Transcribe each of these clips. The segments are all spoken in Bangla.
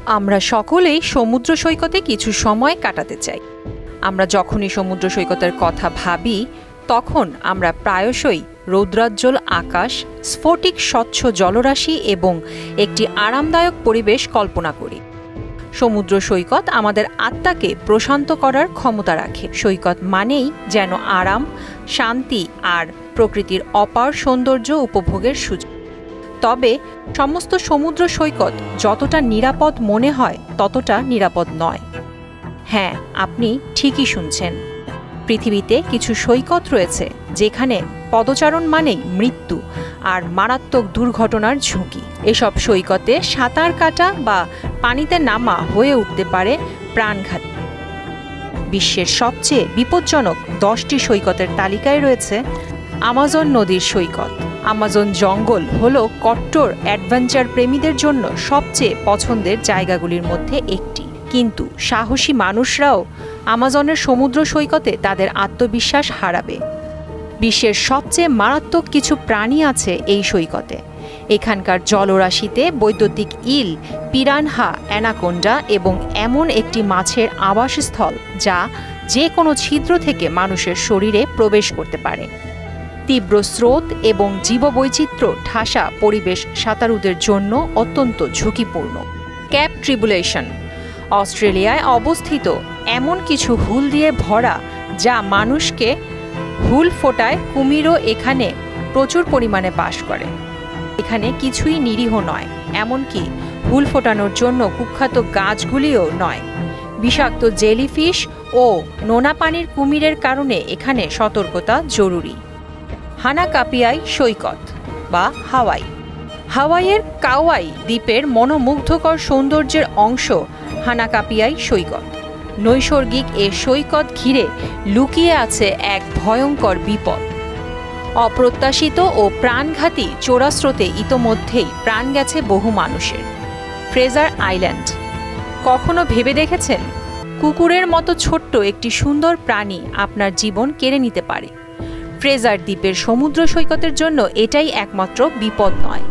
আমরা সকলেই সমুদ্র সৈকতে কিছু সময় কাটাতে চাই। আমরা যখনই সমুদ্র সৈকতের কথা ভাবি তখন আমরা প্রায়শই রৌদ্রাজ্জ্বল আকাশ, স্ফটিক স্বচ্ছ জলরাশি এবং একটি আরামদায়ক পরিবেশ কল্পনা করি। সমুদ্র সৈকত আমাদের আত্মাকে প্রশান্ত করার ক্ষমতা রাখে। সৈকত মানেই যেন আরাম, শান্তি আর প্রকৃতির অপার সৌন্দর্য উপভোগের সুযোগ। তবে সমস্ত সমুদ্র সৈকত যতটা নিরাপদ মনে হয় ততটা নিরাপদ নয়। হ্যাঁ, আপনি ঠিকই শুনছেন। পৃথিবীতে কিছু সৈকত রয়েছে যেখানে পদচারণ মানেই মৃত্যু আর মারাত্মক দুর্ঘটনার ঝুঁকি। এসব সৈকতে সাঁতার কাটা বা পানিতে নামা হয়ে উঠতে পারে প্রাণঘাতী। বিশ্বের সবচেয়ে বিপজ্জনক 10টি সৈকতের তালিকায় রয়েছে আমাজন নদীর সৈকত। আমাজন জঙ্গল হল কট্টর অ্যাডভেঞ্চার প্রেমীদের জন্য সবচেয়ে পছন্দের জায়গাগুলির মধ্যে একটি। কিন্তু সাহসী মানুষরাও আমাজনের সমুদ্র সৈকতে তাদের আত্মবিশ্বাস হারাবে। বিশ্বের সবচেয়ে মারাত্মক কিছু প্রাণী আছে এই সৈকতে। এখানকার জলরাশিতে বৈদ্যুতিক ইল, পিরানহা, অ্যানাকোন্ডা এবং এমন একটি মাছের আবাসস্থল যা যে কোনো ছিদ্র থেকে মানুষের শরীরে প্রবেশ করতে পারে। তীব্র স্রোত এবং জীববৈচিত্র্য ঠাসা পরিবেশ সাঁতারুদের জন্য অত্যন্ত ঝুঁকিপূর্ণ। ক্যাপ ট্রিবুলেশন অস্ট্রেলিয়ায় অবস্থিত এমন কিছু হুল দিয়ে ভরা যা মানুষকে হুল ফোটায়। কুমিরও এখানে প্রচুর পরিমাণে বাস করে। এখানে কিছুই নিরীহ নয়, এমনকি হুল ফোটানোর জন্য কুখ্যাত গাছগুলিও নয়। বিষাক্ত জেলিফিশ ও নোনা পানির কুমিরের কারণে এখানে সতর্কতা জরুরি। হানাকাপিয়াই সৈকত বা হাওয়াই। হাওয়াইয়ের কাওয়াই দ্বীপের মনোমুগ্ধকর সৌন্দর্যের অংশ হানাকাপিয়াই সৈকত। নৈসর্গিক এ সৈকত ঘিরে লুকিয়ে আছে এক ভয়ঙ্কর বিপদ। অপ্রত্যাশিত ও প্রাণঘাতী চোরাস্রোতে ইতোমধ্যেই প্রাণ গেছে বহু মানুষের। ফ্রেজার আইল্যান্ড কখনো ভেবে দেখেছেন কুকুরের মতো ছোট্ট একটি সুন্দর প্রাণী আপনার জীবন কেড়ে নিতে পারে? ফ্রেজার দ্বীপের সমুদ্র সৈকতের জন্য এটাই একমাত্র বিপদ নয়।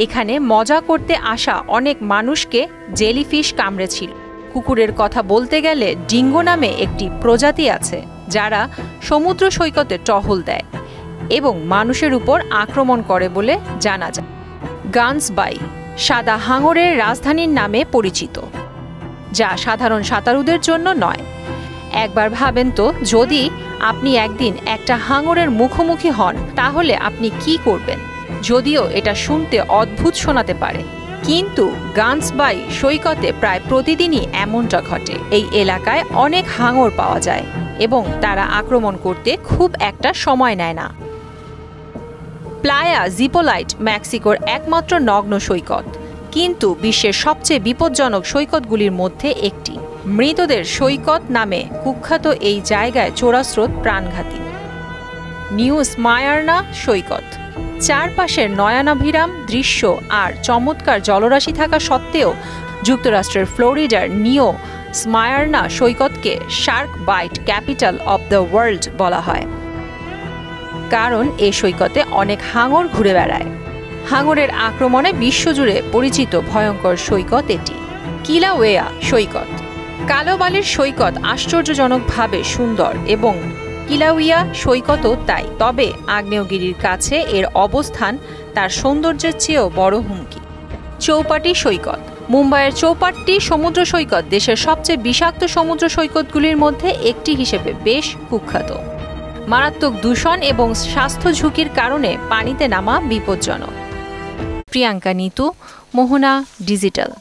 এখানে মজা করতে আসা অনেক মানুষকে জেলিফিশ কামড়েছিল। কুকুরের কথা বলতে গেলে ডিঙ্গো নামে একটি প্রজাতি আছে যারা সমুদ্র সৈকতে টহল দেয় এবং মানুষের উপর আক্রমণ করে বলে জানা যায়। গান্স বাই সাদা হাঙরের রাজধানীর নামে পরিচিত, যা সাধারণ সাঁতারুদের জন্য নয়। একবার ভাবেন তো, যদি আপনি একদিন একটা হাঙরের মুখোমুখি হন তাহলে আপনি কি করবেন? যদিও এটা শুনতে অদ্ভুত শোনাতে পারে, কিন্তু গান্স বাই সৈকতে প্রায় প্রতিদিনই এমনটা ঘটে। এই এলাকায় অনেক হাঙর পাওয়া যায় এবং তারা আক্রমণ করতে খুব একটা সময় নেয় না। প্লায়া জিপোলাইট মেক্সিকোর একমাত্র নগ্ন সৈকত, কিন্তু বিশ্বের সবচেয়ে বিপজ্জনক সৈকতগুলির মধ্যে একটি। মৃতদের সৈকত নামে কুখ্যাত এই জায়গায় চোরাস্রোত প্রাণঘাতী। নিউ স্মায়ার্না সৈকত চারপাশের নয়নাভিরাম দৃশ্য আর চমৎকার জলরাশি থাকা সত্ত্বেও যুক্তরাষ্ট্রের ফ্লোরিডার নিউ স্মায়ার্না সৈকতকে shark bite capital of the world বলা হয়, কারণ এই সৈকতে অনেক হাঙর ঘুরে বেড়ায়। হাঙরের আক্রমণে বিশ্বজুড়ে পরিচিত ভয়ঙ্কর সৈকত এটি। কিলাওয়েয়া সৈকত কালো বালির সৈকত আশ্চর্যজনকভাবে সুন্দর এবং কিলাউইয়া সৈকতও তাই। তবে আগ্নেয়গিরির কাছে এর অবস্থান তার সৌন্দর্যের চেয়েও বড় হুমকি। চৌপাটি সৈকত মুম্বাইয়ের চৌপাট্টি সমুদ্র সৈকত দেশের সবচেয়ে বিষাক্ত সমুদ্র সৈকতগুলির মধ্যে একটি হিসেবে বেশ কুখ্যাত। মারাত্মক দূষণ এবং স্বাস্থ্য ঝুঁকির কারণে পানিতে নামা বিপজ্জনক। প্রিয়াঙ্কা নিতু, মোহনা ডিজিটাল।